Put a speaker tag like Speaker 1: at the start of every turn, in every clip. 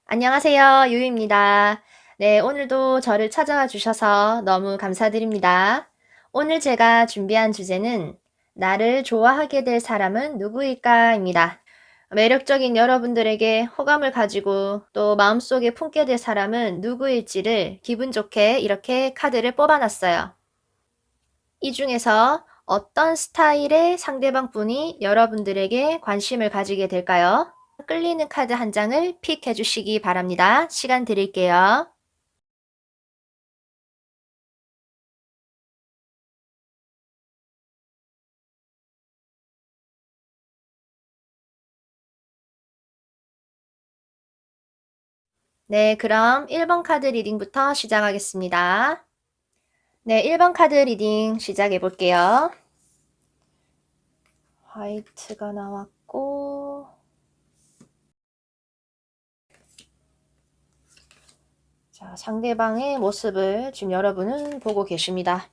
Speaker 1: 안녕하세요. 유유입니다. 네, 오늘도 저를 찾아와 주셔서 너무 감사드립니다. 오늘 제가 준비한 주제는 나를 좋아하게 될 사람은 누구일까입니다. 매력적인 여러분들에게 호감을 가지고 또 마음속에 품게 될 사람은 누구일지를 기분 좋게 이렇게 카드를 뽑아놨어요. 이 중에서 어떤 스타일의 상대방 분이 여러분들에게 관심을 가지게 될까요? 끌리는 카드 한 장을 픽해 주시기 바랍니다. 시간 드릴게요. 네, 그럼 1번 카드 리딩부터 시작하겠습니다. 네, 1번 카드 리딩 시작해 볼게요. 화이트가 나왔고, 자, 상대방의 모습을 지금 여러분은 보고 계십니다.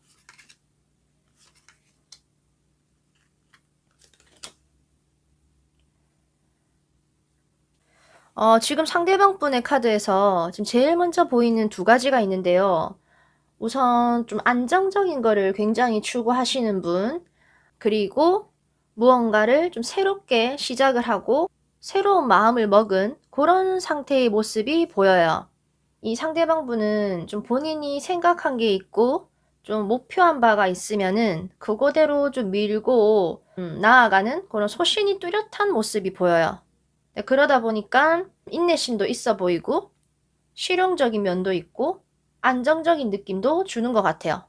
Speaker 1: 지금 상대방 분의 카드에서 지금 제일 먼저 보이는 두 가지가 있는데요. 우선 좀 안정적인 거를 굉장히 추구하시는 분, 그리고 무언가를 좀 새롭게 시작을 하고 새로운 마음을 먹은 그런 상태의 모습이 보여요. 이 상대방 분은 좀 본인이 생각한 게 있고 좀 목표한 바가 있으면은 그거대로 좀 밀고 나아가는 그런 소신이 뚜렷한 모습이 보여요. 네, 그러다 보니까 인내심도 있어 보이고 실용적인 면도 있고 안정적인 느낌도 주는 것 같아요.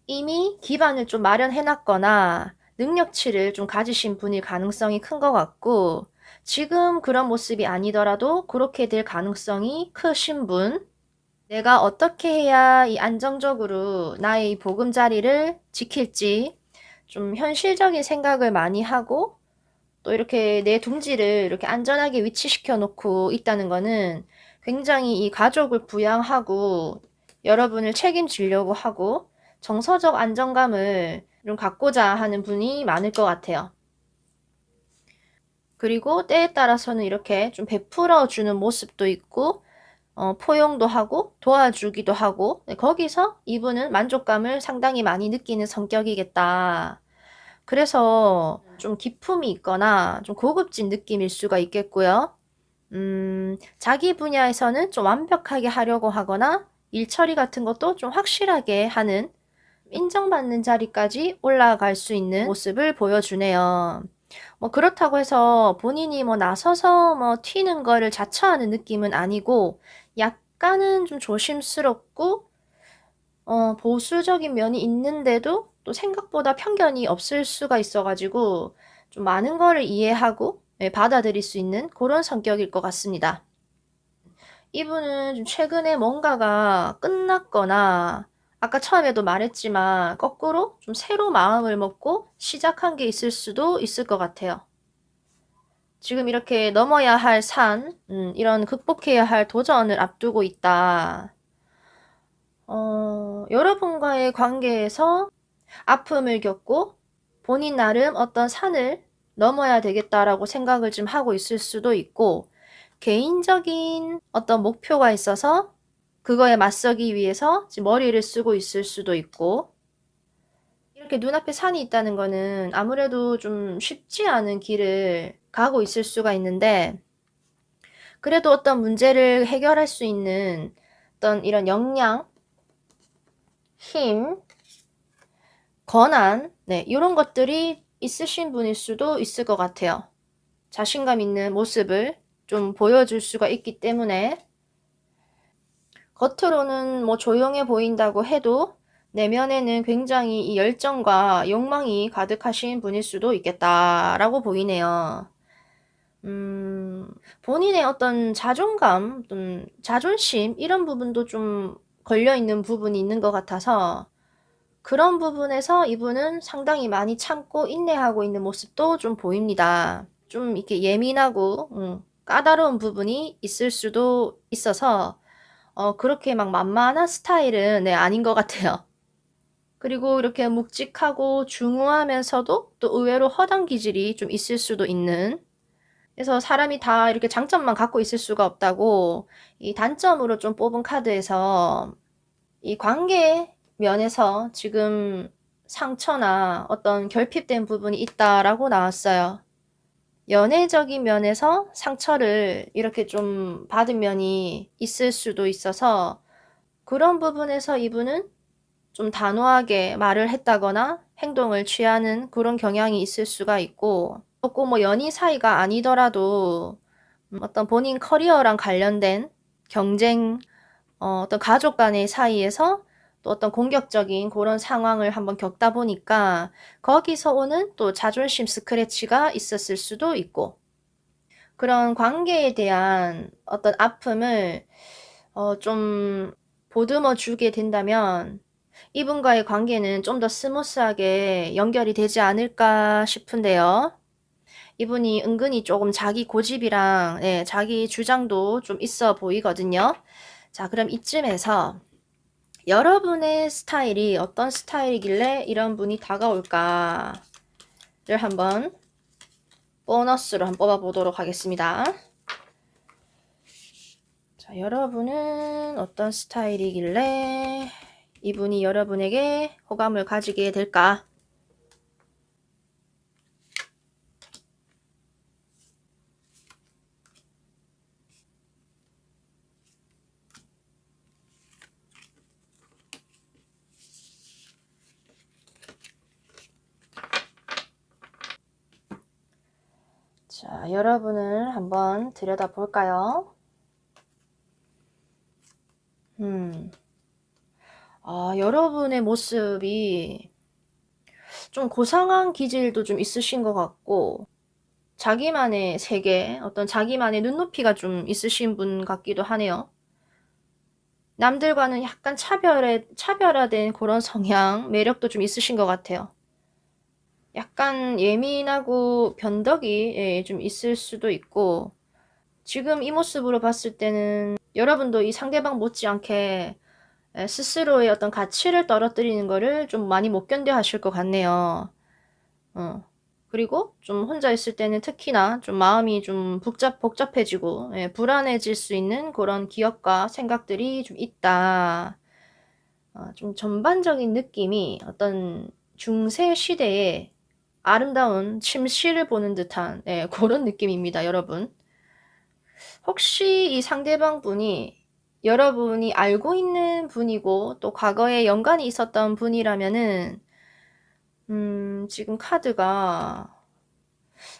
Speaker 1: 이미 기반을 좀 마련해 놨거나 능력치를 좀 가지신 분일 가능성이 큰 것 같고, 지금 그런 모습이 아니더라도 그렇게 될 가능성이 크신 분, 내가 어떻게 해야 이 안정적으로 나의 이 보금자리를 지킬지 좀 현실적인 생각을 많이 하고, 또 이렇게 내 둥지를 이렇게 안전하게 위치시켜 놓고 있다는 거는 굉장히 이 가족을 부양하고 여러분을 책임지려고 하고 정서적 안정감을 좀 갖고자 하는 분이 많을 것 같아요. 그리고 때에 따라서는 이렇게 좀 베풀어 주는 모습도 있고 포용도 하고 도와주기도 하고, 네, 거기서 이분은 만족감을 상당히 많이 느끼는 성격이겠다. 그래서 좀 기품이 있거나 좀 고급진 느낌일 수가 있겠고요. 자기 분야에서는 좀 완벽하게 하려고 하거나 일 처리 같은 것도 좀 확실하게 하는, 인정받는 자리까지 올라갈 수 있는 모습을 보여주네요. 뭐 그렇다고 해서 본인이 뭐 나서서 뭐 튀는 거를 자처하는 느낌은 아니고 약간은 좀 조심스럽고 보수적인 면이 있는데도 또 생각보다 편견이 없을 수가 있어 가지고 좀 많은 거를 이해하고 예 받아들일 수 있는 그런 성격일 것 같습니다. 이분은 좀 최근에 뭔가가 끝났거나 아까 처음에도 말했지만 거꾸로 좀 새로 마음을 먹고 시작한 게 있을 수도 있을 것 같아요. 지금 이렇게 넘어야 할 산, 이런 극복해야 할 도전을 앞두고 있다. 여러분과의 관계에서 아픔을 겪고 본인 나름 어떤 산을 넘어야 되겠다라고 생각을 좀 하고 있을 수도 있고, 개인적인 어떤 목표가 있어서 그거에 맞서기 위해서 지금 머리를 쓰고 있을 수도 있고, 이렇게 눈앞에 산이 있다는 거는 아무래도 좀 쉽지 않은 길을 가고 있을 수가 있는데, 그래도 어떤 문제를 해결할 수 있는 어떤 이런 역량, 힘, 권한, 네, 이런 것들이 있으신 분일 수도 있을 것 같아요. 자신감 있는 모습을 좀 보여줄 수가 있기 때문에 겉으로는 뭐 조용해 보인다고 해도 내면에는 굉장히 이 열정과 욕망이 가득하신 분일 수도 있겠다라고 보이네요. 본인의 어떤 자존감, 자존심 이런 부분도 좀 걸려 있는 부분이 있는 것 같아서 그런 부분에서 이분은 상당히 많이 참고 인내하고 있는 모습도 좀 보입니다. 좀 이렇게 예민하고 까다로운 부분이 있을 수도 있어서 그렇게 막 만만한 스타일은 네 아닌 것 같아요. 그리고 이렇게 묵직하고 중후하면서도 또 의외로 허당 기질이 좀 있을 수도 있는, 그래서 사람이 다 이렇게 장점만 갖고 있을 수가 없다고 이 단점으로 좀 뽑은 카드에서 이 관계 면에서 지금 상처나 어떤 결핍된 부분이 있다라고 나왔어요. 연애적인 면에서 상처를 이렇게 좀 받은 면이 있을 수도 있어서 그런 부분에서 이분은 좀 단호하게 말을 했다거나 행동을 취하는 그런 경향이 있을 수가 있고 꼭 뭐 연인 사이가 아니더라도 어떤 본인 커리어랑 관련된 경쟁, 어떤 가족 간의 사이에서 또 어떤 공격적인 그런 상황을 한번 겪다 보니까 거기서 오는 또 자존심 스크래치가 있었을 수도 있고 그런 관계에 대한 어떤 아픔을 좀 보듬어 주게 된다면 이분과의 관계는 좀 더 스무스하게 연결이 되지 않을까 싶은데요. 이분이 은근히 조금 자기 고집이랑 예, 자기 주장도 좀 있어 보이거든요. 자, 그럼 이쯤에서 여러분의 스타일이 어떤 스타일이길래 이런 분이 다가올까를 한번 보너스로 한번 뽑아보도록 하겠습니다. 자, 여러분은 어떤 스타일이길래 이분이 여러분에게 호감을 가지게 될까? 자, 여러분을 한번 들여다볼까요? 여러분의 모습이 좀 고상한 기질도 좀 있으신 것 같고 자기만의 세계, 어떤 자기만의 눈높이가 좀 있으신 분 같기도 하네요. 남들과는 약간 차별화된 그런 성향, 매력도 좀 있으신 것 같아요. 약간 예민하고 변덕이 예, 좀 있을 수도 있고 지금 이 모습으로 봤을 때는 여러분도 이 상대방 못지않게 스스로의 어떤 가치를 떨어뜨리는 거를 좀 많이 못 견뎌 하실 것 같네요. 그리고 좀 혼자 있을 때는 특히나 좀 마음이 좀 복잡해지고 예, 불안해질 수 있는 그런 기억과 생각들이 좀 있다. 좀 전반적인 느낌이 어떤 중세 시대의 아름다운 침시를 보는 듯한 예, 그런 느낌입니다, 여러분. 혹시 이 상대방 분이 여러분이 알고 있는 분이고 또 과거에 연관이 있었던 분이라면은 지금 카드가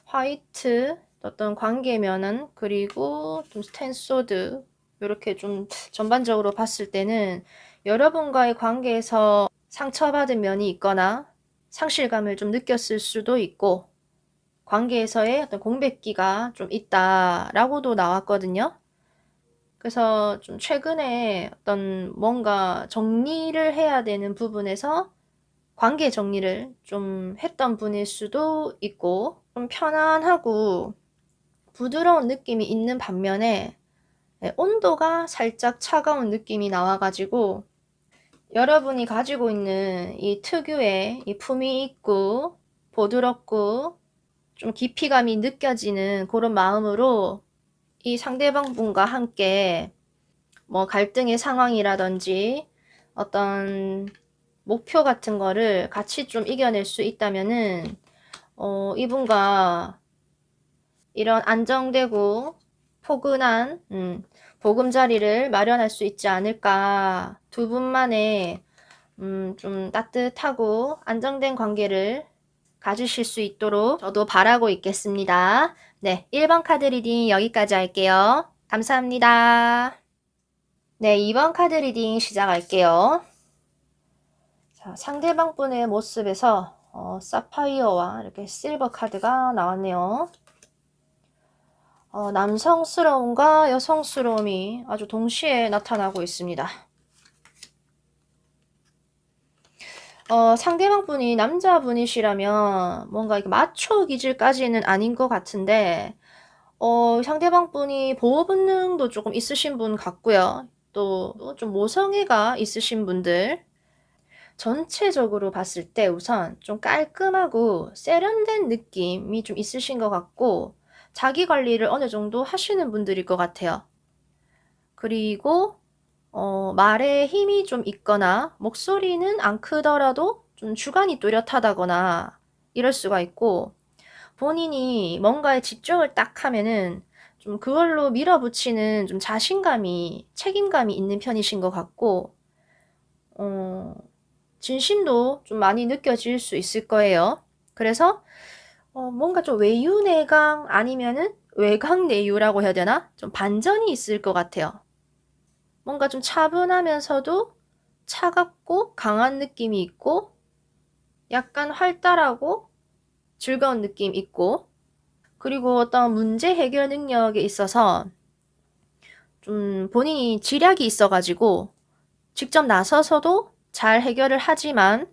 Speaker 1: 화이트, 어떤 관계면은 그리고 좀 스탠소드 이렇게 좀 전반적으로 봤을 때는 여러분과의 관계에서 상처받은 면이 있거나 상실감을 좀 느꼈을 수도 있고 관계에서의 어떤 공백기가 좀 있다라고도 나왔거든요. 그래서 좀 최근에 어떤 뭔가 정리를 해야 되는 부분에서 관계 정리를 좀 했던 분일 수도 있고 좀 편안하고 부드러운 느낌이 있는 반면에 온도가 살짝 차가운 느낌이 나와가지고 여러분이 가지고 있는 이 특유의 이 품위 있고 부드럽고 좀 깊이감이 느껴지는 그런 마음으로 이 상대방 분과 함께 뭐 갈등의 상황이라든지 어떤 목표 같은 거를 같이 좀 이겨낼 수 있다면은 이분과 이런 안정되고 포근한 보금자리를 마련할 수 있지 않을까. 두 분만의 좀 따뜻하고 안정된 관계를 가지실 수 있도록 저도 바라고 있겠습니다. 네, 1번 카드 리딩 여기까지 할게요. 감사합니다. 네, 2번 카드 리딩 시작할게요. 자, 상대방 분의 모습에서 사파이어와 이렇게 실버 카드가 나왔네요. 남성스러움과 여성스러움이 아주 동시에 나타나고 있습니다. 상대방 분이 남자분이시라면 뭔가 이렇게 마초 기질까지는 아닌 것 같은데 상대방 분이 보호 본능도 조금 있으신 분 같고요. 또 좀 모성애가 있으신 분들 전체적으로 봤을 때 우선 좀 깔끔하고 세련된 느낌이 좀 있으신 것 같고 자기 관리를 어느 정도 하시는 분들일 것 같아요. 그리고 말에 힘이 좀 있거나 목소리는 안 크더라도 좀 주관이 뚜렷하다거나 이럴 수가 있고, 본인이 뭔가에 집중을 딱 하면은 좀 그걸로 밀어붙이는 좀 자신감이, 책임감이 있는 편이신 것 같고, 어 진심도 좀 많이 느껴질 수 있을 거예요. 그래서 뭔가 좀 외유내강 아니면은 외강내유라고 해야 되나? 좀 반전이 있을 것 같아요. 뭔가 좀 차분하면서도 차갑고 강한 느낌이 있고, 약간 활달하고 즐거운 느낌 있고, 그리고 어떤 문제 해결 능력에 있어서 좀 본인이 지략이 있어 가지고 직접 나서서도 잘 해결을 하지만,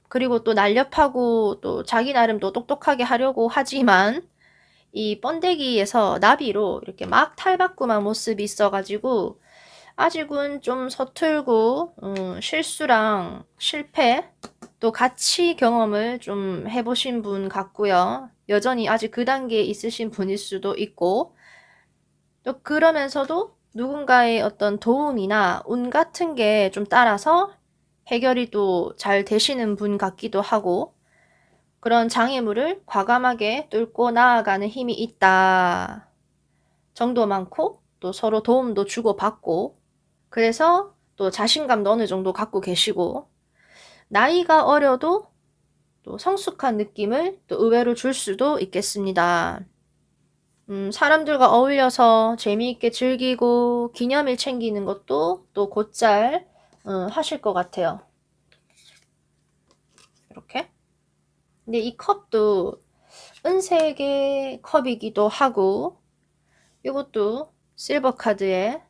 Speaker 1: 그리고 또 날렵하고 또 자기 나름 또 똑똑하게 하려고 하지만, 이 번데기에서 나비로 이렇게 막 탈바꿈한 모습이 있어 가지고 아직은 좀 서툴고 실수랑 실패 또 같이 경험을 좀 해 보신 분 같고요. 여전히 아직 그 단계에 있으신 분일 수도 있고, 또 그러면서도 누군가의 어떤 도움이나 운 같은 게 좀 따라서 해결이 또 잘 되시는 분 같기도 하고, 그런 장애물을 과감하게 뚫고 나아가는 힘이 있다 정도 많고, 또 서로 도움도 주고받고, 그래서 또 자신감도 어느 정도 갖고 계시고, 나이가 어려도 또 성숙한 느낌을 또 의외로 줄 수도 있겠습니다. 사람들과 어울려서 재미있게 즐기고 기념일 챙기는 것도 또 곧잘 하실 것 같아요. 이렇게. 근데 이 컵도 은색의 컵이기도 하고, 이것도 실버 카드에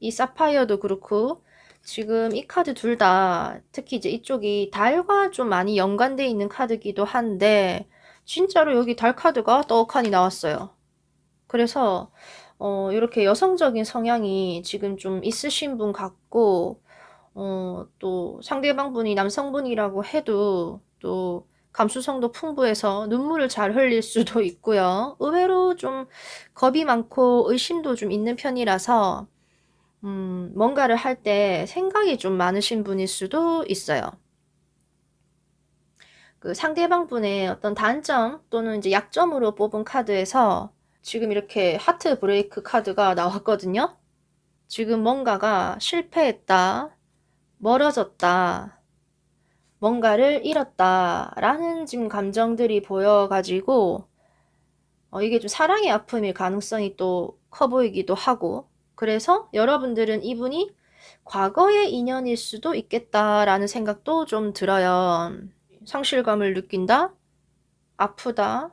Speaker 1: 이 사파이어도 그렇고, 지금 이 카드 둘 다 특히 이제 이쪽이 달과 좀 많이 연관되어 있는 카드기도 한데, 진짜로 여기 달 카드가 떡하니 나왔어요. 그래서 이렇게 여성적인 성향이 지금 좀 있으신 분 같고, 또 상대방분이 남성분이라고 해도 또 감수성도 풍부해서 눈물을 잘 흘릴 수도 있고요. 의외로 좀 겁이 많고 의심도 좀 있는 편이라서 뭔가를 할 때 생각이 좀 많으신 분일 수도 있어요. 그 상대방분의 어떤 단점 또는 이제 약점으로 뽑은 카드에서 지금 이렇게 하트 브레이크 카드가 나왔거든요. 지금 뭔가가 실패했다, 멀어졌다, 뭔가를 잃었다라는 지금 감정들이 보여 가지고 이게 좀 사랑의 아픔일 가능성이 또 커 보이기도 하고, 그래서 여러분들은 이분이 과거의 인연일 수도 있겠다라는 생각도 좀 들어요. 상실감을 느낀다, 아프다,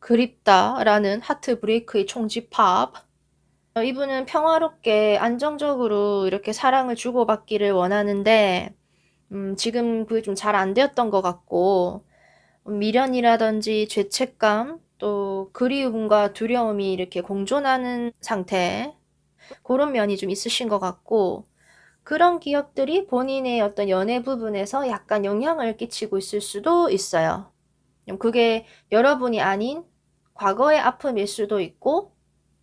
Speaker 1: 그립다라는 하트 브레이크의 총집합. 이분은 평화롭게 안정적으로 이렇게 사랑을 주고받기를 원하는데, 지금 그게 좀 잘 안 되었던 것 같고, 미련이라든지 죄책감 또 그리움과 두려움이 이렇게 공존하는 상태, 그런 면이 좀 있으신 것 같고, 그런 기억들이 본인의 어떤 연애 부분에서 약간 영향을 끼치고 있을 수도 있어요. 그게 여러분이 아닌 과거의 아픔일 수도 있고,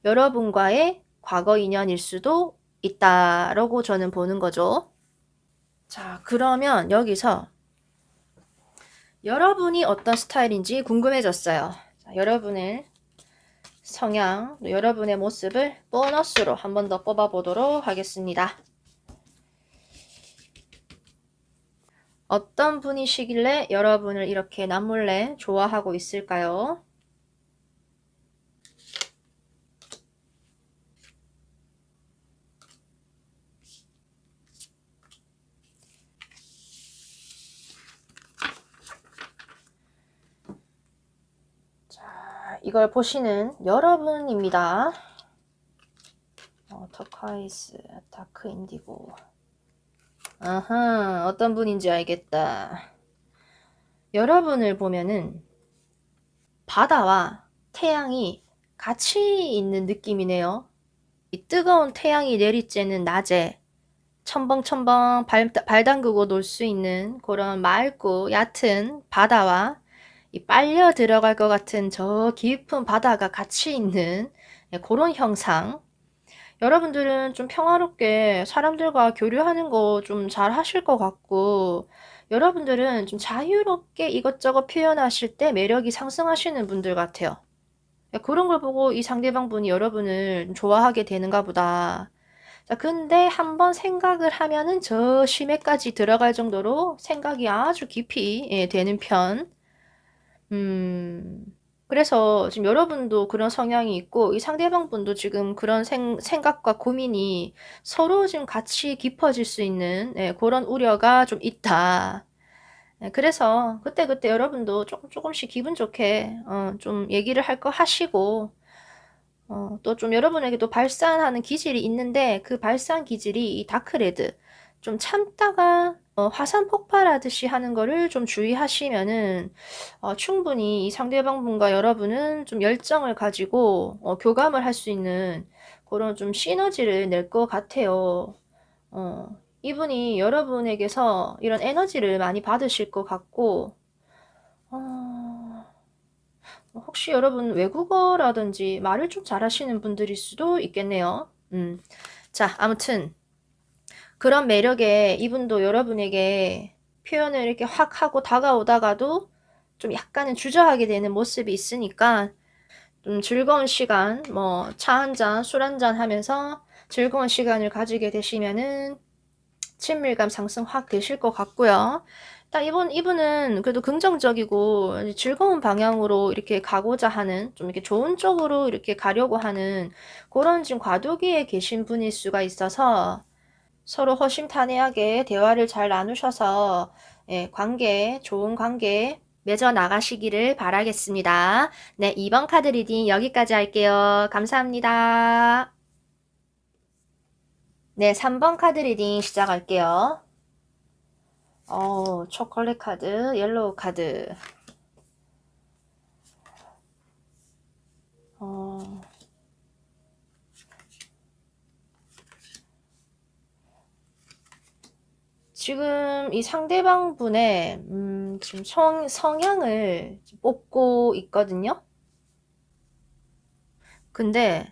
Speaker 1: 여러분과의 과거 인연일 수도 있다라고 저는 보는 거죠. 자, 그러면 여기서 여러분이 어떤 스타일인지 궁금해졌어요. 자, 여러분의 성향, 여러분의 모습을 보너스로 한 번 더 뽑아보도록 하겠습니다. 어떤 분이시길래 여러분을 이렇게 남몰래 좋아하고 있을까요? 자, 이걸 보시는 여러분입니다. 터콰이스, 다크 인디고. 아하, 어떤 분인지 알겠다. 여러분을 보면은 바다와 태양이 같이 있는 느낌이네요. 이 뜨거운 태양이 내리쬐는 낮에 첨벙첨벙 발 담그고 놀 수 있는 그런 맑고 얕은 바다와 이 빨려 들어갈 것 같은 저 깊은 바다가 같이 있는 그런 형상. 여러분들은 좀 평화롭게 사람들과 교류하는 거 좀 잘 하실 것 같고, 여러분들은 좀 자유롭게 이것저것 표현하실 때 매력이 상승하시는 분들 같아요. 그런 걸 보고 이 상대방 분이 여러분을 좋아하게 되는가 보다. 자, 근데 한번 생각을 하면은 저 심해까지 들어갈 정도로 생각이 아주 깊이 되는 편. 음, 그래서 지금 여러분도 그런 성향이 있고, 이 상대방 분도 지금 그런 생각과 고민이 서로 지금 같이 깊어질 수 있는 그런 우려가 좀 있다. 그래서 그때그때 여러분도 조금씩 기분 좋게 좀 얘기를 할 거 하시고, 또 좀 여러분에게 또 발산하는 기질이 있는데 그 발산 기질이 이 다크레드 좀 참다가 화산 폭발하듯이 하는 거를 좀 주의하시면은 충분히 이 상대방 분과 여러분은 좀 열정을 가지고 교감을 할 수 있는 그런 좀 시너지를 낼 것 같아요. 이분이 여러분에게서 이런 에너지를 많이 받으실 것 같고, 어, 혹시 여러분 외국어라든지 말을 좀 잘하시는 분들일 수도 있겠네요. 자, 아무튼 그런 매력에 이분도 여러분에게 표현을 이렇게 확 하고 다가오다가도 좀 약간은 주저하게 되는 모습이 있으니까 좀 즐거운 시간, 뭐 차 한 잔, 술 한 잔 하면서 즐거운 시간을 가지게 되시면은 친밀감 상승 확 되실 것 같고요. 딱 이분은 그래도 긍정적이고 즐거운 방향으로 이렇게 가고자 하는, 좀 이렇게 좋은 쪽으로 이렇게 가려고 하는 그런 지금 과도기에 계신 분일 수가 있어서 서로 허심탄회하게 대화를 잘 나누셔서 좋은 관계 맺어 나가시기를 바라겠습니다. 네, 2번 카드 리딩 여기까지 할게요. 감사합니다. 네, 3번 카드 리딩 시작할게요. 초콜릿 카드, 옐로우 카드. 지금 이 상대방 분의 지금 성향을 뽑고 있거든요. 근데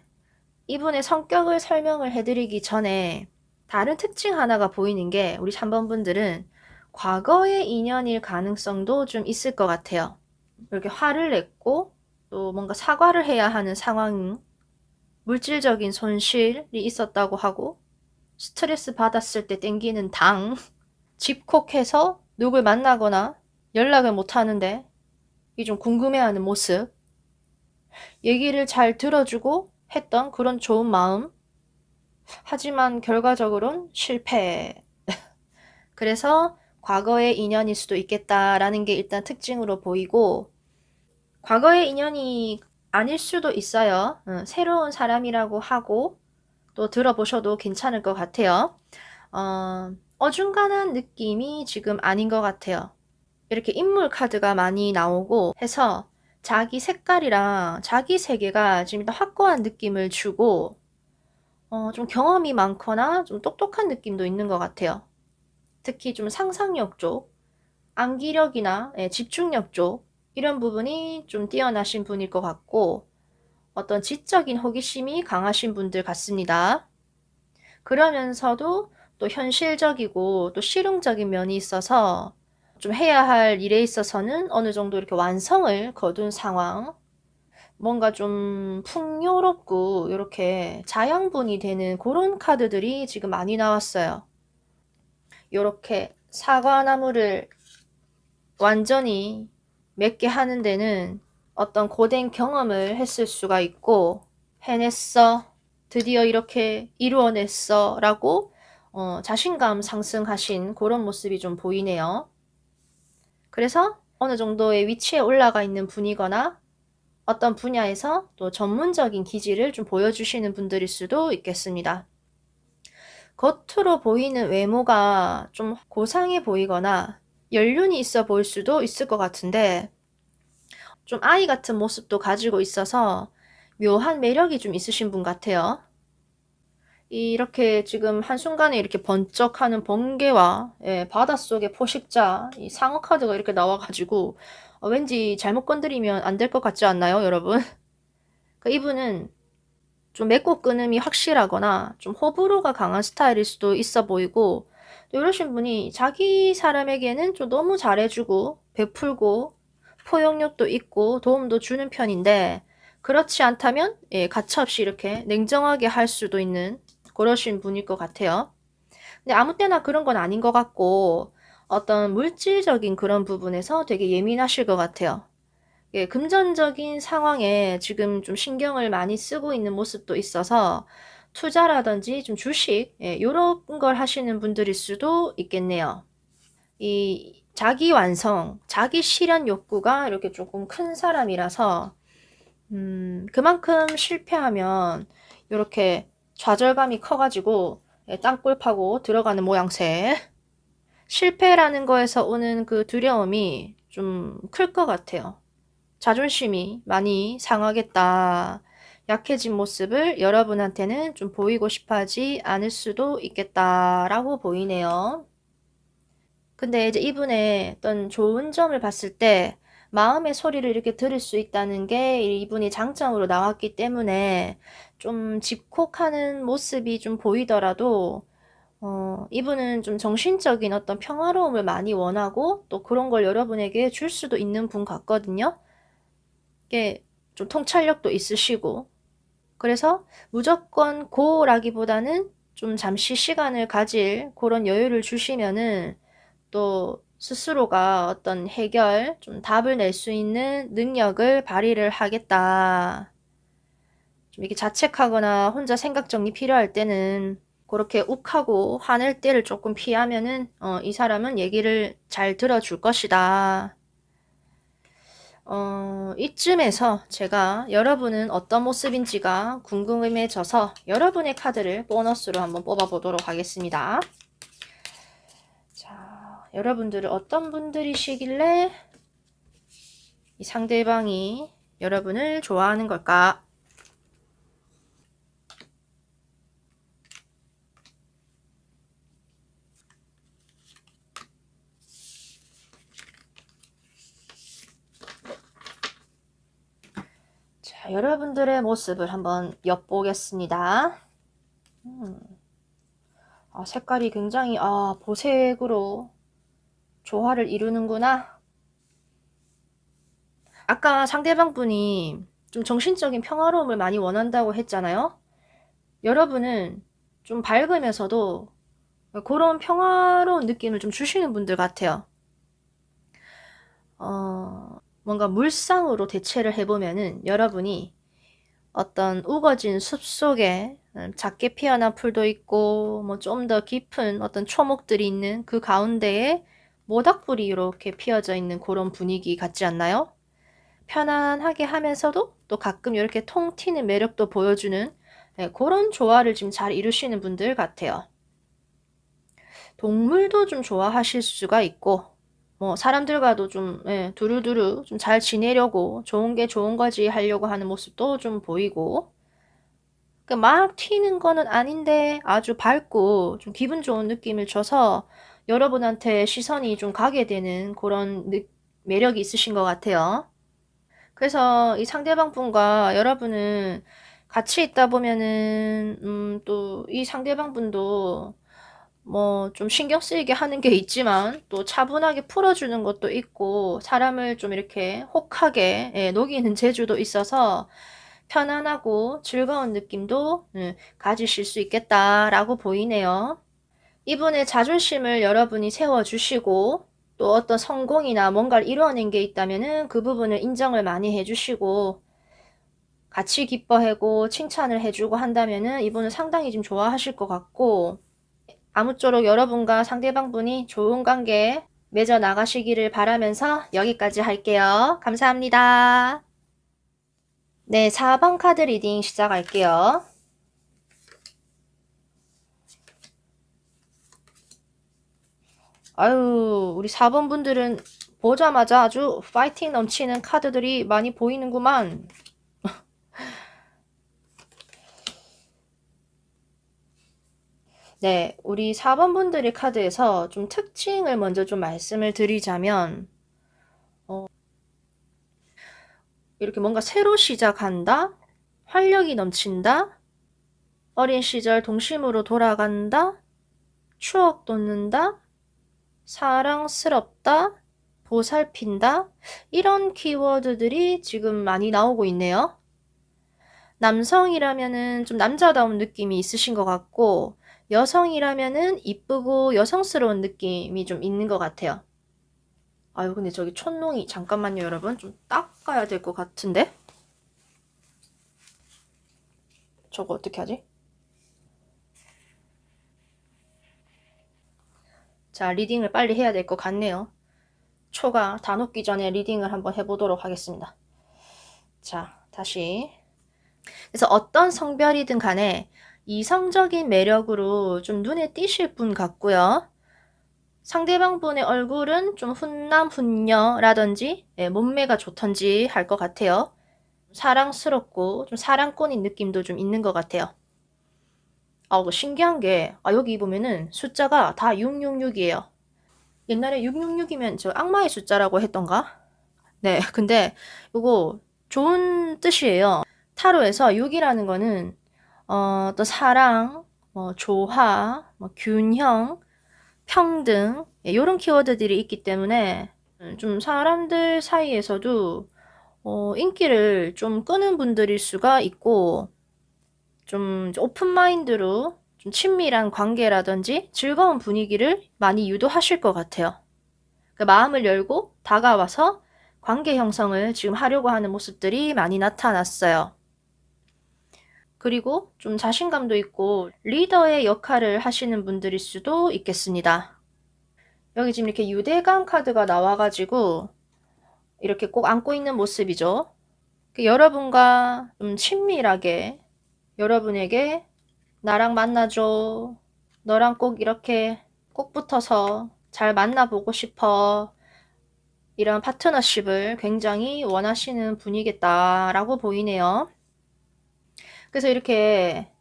Speaker 1: 이분의 성격을 설명을 해드리기 전에 다른 특징 하나가 보이는 게, 우리 3번 분들은 과거의 인연일 가능성도 좀 있을 것 같아요. 이렇게 화를 냈고 또 뭔가 사과를 해야 하는 상황, 물질적인 손실이 있었다고 하고, 스트레스 받았을 때 땡기는 당, 집콕해서 누굴 만나거나 연락을 못 하는데 이 좀 궁금해하는 모습, 얘기를 잘 들어주고 했던 그런 좋은 마음, 하지만 결과적으로는 실패. 그래서 과거의 인연일 수도 있겠다라는 게 일단 특징으로 보이고, 과거의 인연이 아닐 수도 있어요. 새로운 사람이라고 하고 또 들어보셔도 괜찮을 것 같아요. 어중간한 느낌이 지금 아닌 것 같아요. 이렇게 인물 카드가 많이 나오고 해서 자기 색깔이랑 자기 세계가 지금 일단 확고한 느낌을 주고, 좀 경험이 많거나 좀 똑똑한 느낌도 있는 것 같아요. 특히 좀 상상력 쪽, 암기력이나 집중력 쪽, 이런 부분이 좀 뛰어나신 분일 것 같고, 어떤 지적인 호기심이 강하신 분들 같습니다. 그러면서도 또 현실적이고 또 실용적인 면이 있어서 좀 해야 할 일에 있어서는 어느 정도 이렇게 완성을 거둔 상황, 뭔가 좀 풍요롭고 이렇게 자양분이 되는 그런 카드들이 지금 많이 나왔어요. 이렇게 사과나무를 완전히 맺게 하는 데는 어떤 고된 경험을 했을 수가 있고, 해냈어, 드디어 이렇게 이루어냈어 라고 자신감 상승하신 그런 모습이 좀 보이네요. 그래서 어느 정도의 위치에 올라가 있는 분이거나 어떤 분야에서 또 전문적인 기질을 좀 보여주시는 분들일 수도 있겠습니다. 겉으로 보이는 외모가 좀 고상해 보이거나 연륜이 있어 보일 수도 있을 것 같은데, 좀 아이 같은 모습도 가지고 있어서 묘한 매력이 좀 있으신 분 같아요. 이렇게 지금 한순간에 이렇게 번쩍하는 번개와 바닷속의 포식자, 이 상어 카드가 이렇게 나와가지고 왠지 잘못 건드리면 안 될 것 같지 않나요, 여러분? 이분은 좀 맺고 끊음이 확실하거나 좀 호불호가 강한 스타일일 수도 있어 보이고, 또 이러신 분이 자기 사람에게는 좀 너무 잘해주고 베풀고 포용력도 있고 도움도 주는 편인데, 그렇지 않다면 가차없이 이렇게 냉정하게 할 수도 있는 그러신 분일 것 같아요. 근데 아무 때나 그런 건 아닌 것 같고, 어떤 물질적인 그런 부분에서 되게 예민하실 것 같아요. 금전적인 상황에 지금 좀 신경을 많이 쓰고 있는 모습도 있어서 투자라든지 좀 주식, 요런 걸 하시는 분들일 수도 있겠네요. 이 자기 완성, 자기 실현 욕구가 이렇게 조금 큰 사람이라서, 그만큼 실패하면 이렇게 좌절감이 커가지고 땅굴 파고 들어가는 모양새. 실패라는 거에서 오는 그 두려움이 좀 클 것 같아요. 자존심이 많이 상하겠다. 약해진 모습을 여러분한테는 좀 보이고 싶어 하지 않을 수도 있겠다라고 보이네요. 근데 이제 이분의 어떤 좋은 점을 봤을 때 마음의 소리를 이렇게 들을 수 있다는 게 이분이 장점으로 나왔기 때문에 좀 집콕하는 모습이 좀 보이더라도, 이분은 좀 정신적인 어떤 평화로움을 많이 원하고 또 그런 걸 여러분에게 줄 수도 있는 분 같거든요. 이게 좀 통찰력도 있으시고, 그래서 무조건 고라기보다는 좀 잠시 시간을 가질 그런 여유를 주시면은 또 스스로가 어떤 해결, 좀 답을 낼 수 있는 능력을 발휘를 하겠다. 좀 이렇게 자책하거나 혼자 생각 정리 필요할 때는 그렇게 욱하고 화낼 때를 조금 피하면은 이 사람은 얘기를 잘 들어줄 것이다. 이쯤에서 제가 여러분은 어떤 모습인지가 궁금해져서 여러분의 카드를 보너스로 한번 뽑아보도록 하겠습니다. 자, 여러분들은 어떤 분들이시길래 이 상대방이 여러분을 좋아하는 걸까? 자, 여러분들의 모습을 한번 엿보겠습니다. 색깔이 굉장히 보색으로 조화를 이루는구나. 아까 상대방 분이 좀 정신적인 평화로움을 많이 원한다고 했잖아요. 여러분은 좀 밝으면서도 그런 평화로운 느낌을 좀 주시는 분들 같아요. 뭔가 물상으로 대체를 해보면은 여러분이 어떤 우거진 숲 속에 작게 피어난 풀도 있고 뭐 좀 더 깊은 어떤 초목들이 있는 그 가운데에 모닥불이 이렇게 피어져 있는 그런 분위기 같지 않나요? 편안하게 하면서도 또 가끔 이렇게 통 튀는 매력도 보여주는 그런 조화를 지금 잘 이루시는 분들 같아요. 동물도 좀 좋아하실 수가 있고, 뭐 사람들과도 좀 두루두루 좀 잘 지내려고 좋은 게 좋은 거지 하려고 하는 모습도 좀 보이고, 막 튀는 거는 아닌데 아주 밝고 좀 기분 좋은 느낌을 줘서 여러분한테 시선이 좀 가게 되는 그런 매력이 있으신 것 같아요. 그래서 이 상대방 분과 여러분은 같이 있다 보면은 또 이 상대방 분도 뭐 좀 신경 쓰이게 하는 게 있지만 또 차분하게 풀어주는 것도 있고 사람을 좀 이렇게 혹하게 녹이는 재주도 있어서 편안하고 즐거운 느낌도 가지실 수 있겠다라고 보이네요. 이분의 자존심을 여러분이 세워주시고 또 어떤 성공이나 뭔가를 이루어낸 게 있다면은 그 부분을 인정을 많이 해주시고 같이 기뻐하고 칭찬을 해주고 한다면은 이분은 상당히 좀 좋아하실 것 같고, 아무쪼록 여러분과 상대방분이 좋은 관계 맺어 나가시기를 바라면서 여기까지 할게요. 감사합니다. 네, 4번 카드 리딩 시작할게요. 아유, 우리 4번 분들은 보자마자 아주 파이팅 넘치는 카드들이 많이 보이는구만. 네, 우리 4번 분들의 카드에서 좀 특징을 먼저 좀 말씀을 드리자면, 이렇게 뭔가 새로 시작한다, 활력이 넘친다, 어린 시절 동심으로 돌아간다, 추억 돋는다, 사랑스럽다, 보살핀다, 이런 키워드들이 지금 많이 나오고 있네요. 남성이라면은 좀 남자다운 느낌이 있으신 것 같고, 여성이라면은 이쁘고 여성스러운 느낌이 좀 있는 것 같아요. 아유, 근데 저기 촛농이, 잠깐만요, 여러분. 좀 닦아야 될 것 같은데? 저거 어떻게 하지? 자, 리딩을 빨리 해야 될 것 같네요. 초가 다 녹기 전에 리딩을 한번 해보도록 하겠습니다. 자, 다시. 그래서 어떤 성별이든 간에 이성적인 매력으로 좀 눈에 띄실 분 같고요. 상대방 분의 얼굴은 좀 훈남, 훈녀라든지 몸매가 좋던지 할 것 같아요. 사랑스럽고 좀 사랑꾼인 느낌도 좀 있는 것 같아요. 신기한 게 여기 보면은 숫자가 다 666이에요. 옛날에 666이면 저 악마의 숫자라고 했던가? 네, 근데 이거 좋은 뜻이에요. 타로에서 6이라는 거는 또 사랑, 조화, 균형, 평등 이런 키워드들이 있기 때문에 좀 사람들 사이에서도 인기를 좀 끄는 분들일 수가 있고 좀 오픈 마인드로 좀 친밀한 관계라든지 즐거운 분위기를 많이 유도하실 것 같아요. 그러니까 마음을 열고 다가와서 관계 형성을 지금 하려고 하는 모습들이 많이 나타났어요. 그리고 좀 자신감도 있고 리더의 역할을 하시는 분들일 수도 있겠습니다. 여기 지금 이렇게 유대감 카드가 나와가지고 이렇게 꼭 안고 있는 모습이죠. 여러분과 좀 친밀하게 여러분에게 나랑 만나줘. 너랑 꼭 이렇게 꼭 붙어서 잘 만나보고 싶어. 이런 파트너십을 굉장히 원하시는 분이겠다라고 보이네요. 그래서 이렇게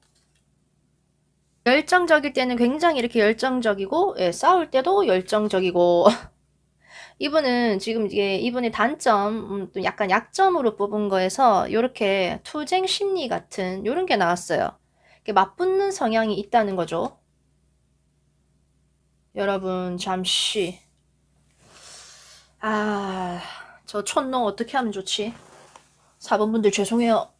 Speaker 1: 열정적일 때는 굉장히 이렇게 열정적이고, 싸울 때도 열정적이고, 이분은 지금 이게 이분의 단점, 또 약간 약점으로 뽑은 거에서 이렇게 투쟁 심리 같은 이런 게 나왔어요. 이렇게 맞붙는 성향이 있다는 거죠. 여러분, 잠시. 저 촌농 어떻게 하면 좋지? 4번분들 죄송해요.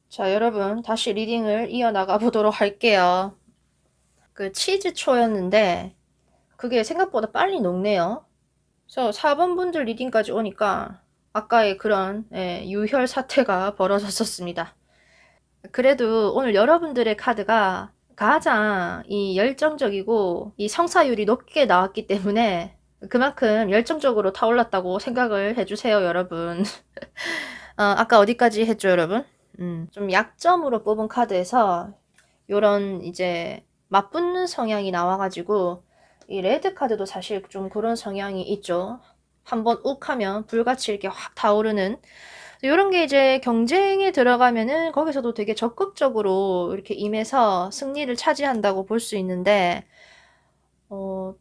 Speaker 1: 자, 여러분, 다시 리딩을 이어나가 보도록 할게요. 그 치즈초였는데, 그게 생각보다 빨리 녹네요. 그래서 4번분들 리딩까지 오니까, 아까의 그런, 유혈 사태가 벌어졌었습니다. 그래도 오늘 여러분들의 카드가 가장 이 열정적이고, 이 성사율이 높게 나왔기 때문에, 그만큼 열정적으로 타올랐다고 생각을 해주세요, 여러분. 아까 어디까지 했죠, 여러분? 좀 약점으로 뽑은 카드에서 요런 이제 맞붙는 성향이 나와가지고 이 레드 카드도 사실 좀 그런 성향이 있죠. 한번 욱 하면 불같이 이렇게 확 타오르는 요런 게 이제 경쟁에 들어가면은 거기서도 되게 적극적으로 이렇게 임해서 승리를 차지한다고 볼 수 있는데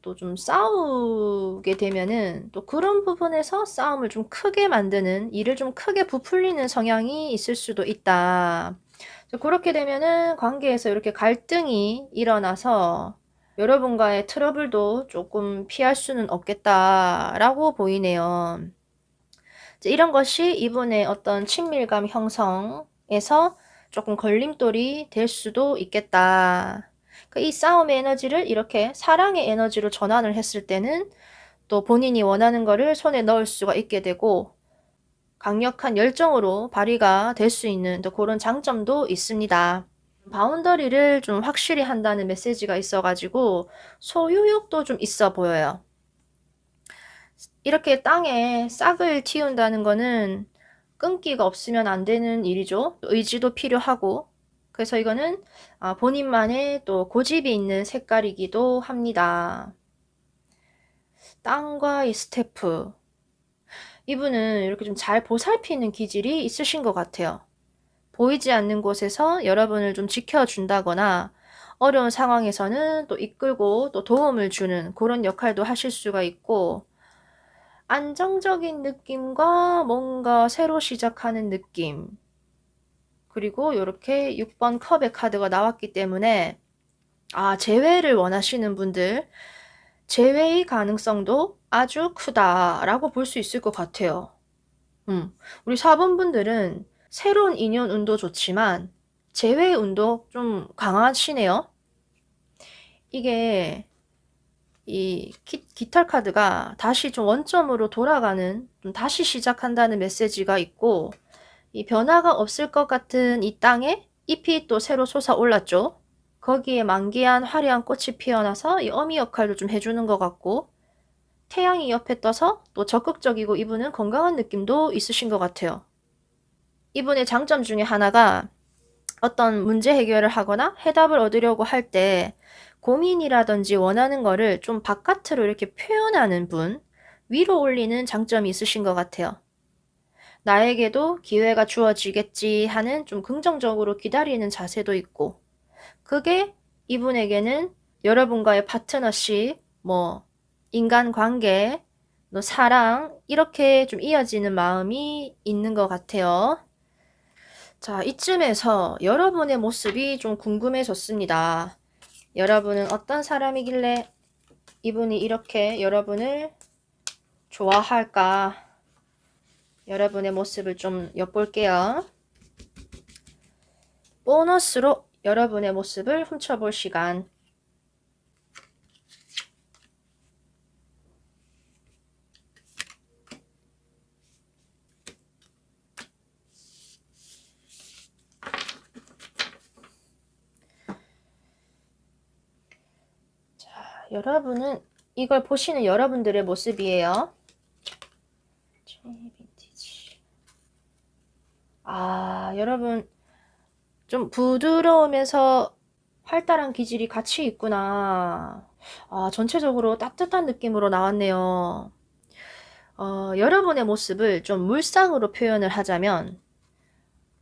Speaker 1: 또 좀 싸우게 되면은 또 그런 부분에서 싸움을 좀 크게 만드는 일을 좀 크게 부풀리는 성향이 있을 수도 있다. 그렇게 되면은 관계에서 이렇게 갈등이 일어나서 여러분과의 트러블도 조금 피할 수는 없겠다라고 보이네요. 이런 것이 이분의 어떤 친밀감 형성에서 조금 걸림돌이 될 수도 있겠다. 이 싸움의 에너지를 이렇게 사랑의 에너지로 전환을 했을 때는 또 본인이 원하는 거를 손에 넣을 수가 있게 되고 강력한 열정으로 발휘가 될 수 있는 또 그런 장점도 있습니다. 바운더리를 좀 확실히 한다는 메시지가 있어가지고 소유욕도 좀 있어 보여요. 이렇게 땅에 싹을 틔운다는 거는 끈기가 없으면 안 되는 일이죠. 의지도 필요하고. 그래서 이거는 본인만의 또 고집이 있는 색깔이기도 합니다. 땅과 이 스태프. 이분은 이렇게 좀 잘 보살피는 기질이 있으신 것 같아요. 보이지 않는 곳에서 여러분을 좀 지켜준다거나 어려운 상황에서는 또 이끌고 또 도움을 주는 그런 역할도 하실 수가 있고, 안정적인 느낌과 뭔가 새로 시작하는 느낌, 그리고 이렇게 6번 컵의 카드가 나왔기 때문에 재회를 원하시는 분들, 재회의 가능성도 아주 크다라고 볼 수 있을 것 같아요. 우리 4번 분들은 새로운 인연 운도 좋지만 재회 운도 좀 강하시네요. 이게 이 깃털 카드가 다시 좀 원점으로 돌아가는, 좀 다시 시작한다는 메시지가 있고, 이 변화가 없을 것 같은 이 땅에 잎이 또 새로 솟아올랐죠. 거기에 만개한 화려한 꽃이 피어나서 이 어미 역할도 좀 해주는 것 같고, 태양이 옆에 떠서 또 적극적이고 이분은 건강한 느낌도 있으신 것 같아요. 이분의 장점 중에 하나가 어떤 문제 해결을 하거나 해답을 얻으려고 할 때 고민이라든지 원하는 거를 좀 바깥으로 이렇게 표현하는 분, 위로 올리는 장점이 있으신 것 같아요. 나에게도 기회가 주어지겠지 하는 좀 긍정적으로 기다리는 자세도 있고, 그게 이분에게는 여러분과의 파트너십, 인간관계, 사랑, 이렇게 좀 이어지는 마음이 있는 것 같아요. 자, 이쯤에서 여러분의 모습이 좀 궁금해졌습니다. 여러분은 어떤 사람이길래 이분이 이렇게 여러분을 좋아할까? 여러분의 모습을 좀 엿볼게요. 보너스로 여러분의 모습을 훔쳐볼 시간. 자, 여러분은 이걸 보시는 여러분들의 모습이에요. 여러분 좀 부드러우면서 활달한 기질이 같이 있구나. 전체적으로 따뜻한 느낌으로 나왔네요. 여러분의 모습을 좀 물상으로 표현을 하자면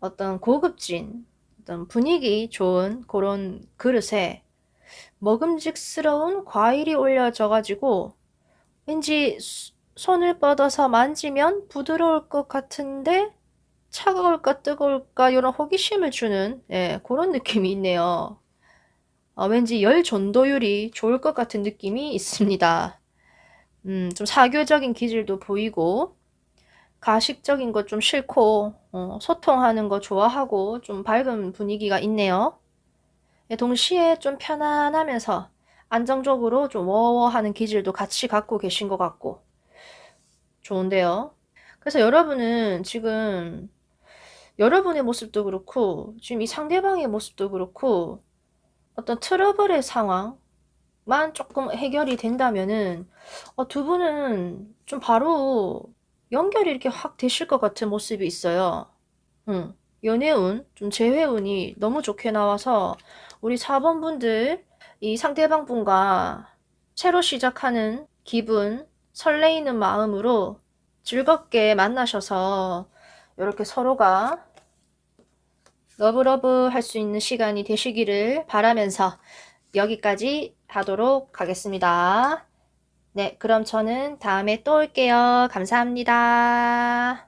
Speaker 1: 어떤 고급진, 어떤 분위기 좋은 그런 그릇에 먹음직스러운 과일이 올려져 가지고 왠지 손을 뻗어서 만지면 부드러울 것 같은데 차가울까 뜨거울까 이런 호기심을 주는 그런 느낌이 있네요. 왠지 열 전도율이 좋을 것 같은 느낌이 있습니다. 좀 사교적인 기질도 보이고 가식적인 거 좀 싫고 소통하는 거 좋아하고 좀 밝은 분위기가 있네요. 동시에 좀 편안하면서 안정적으로 좀 워워하는 기질도 같이 갖고 계신 것 같고 좋은데요. 그래서 여러분은 지금 여러분의 모습도 그렇고 지금 이 상대방의 모습도 그렇고 어떤 트러블의 상황만 조금 해결이 된다면은 두 분은 좀 바로 연결이 이렇게 확 되실 것 같은 모습이 있어요. 연애운, 좀 재회운이 너무 좋게 나와서 우리 4번 분들 이 상대방 분과 새로 시작하는 기분, 설레이는 마음으로 즐겁게 만나셔서 이렇게 서로가 러브러브 할 수 있는 시간이 되시기를 바라면서 여기까지 하도록 하겠습니다. 네, 그럼 저는 다음에 또 올게요. 감사합니다.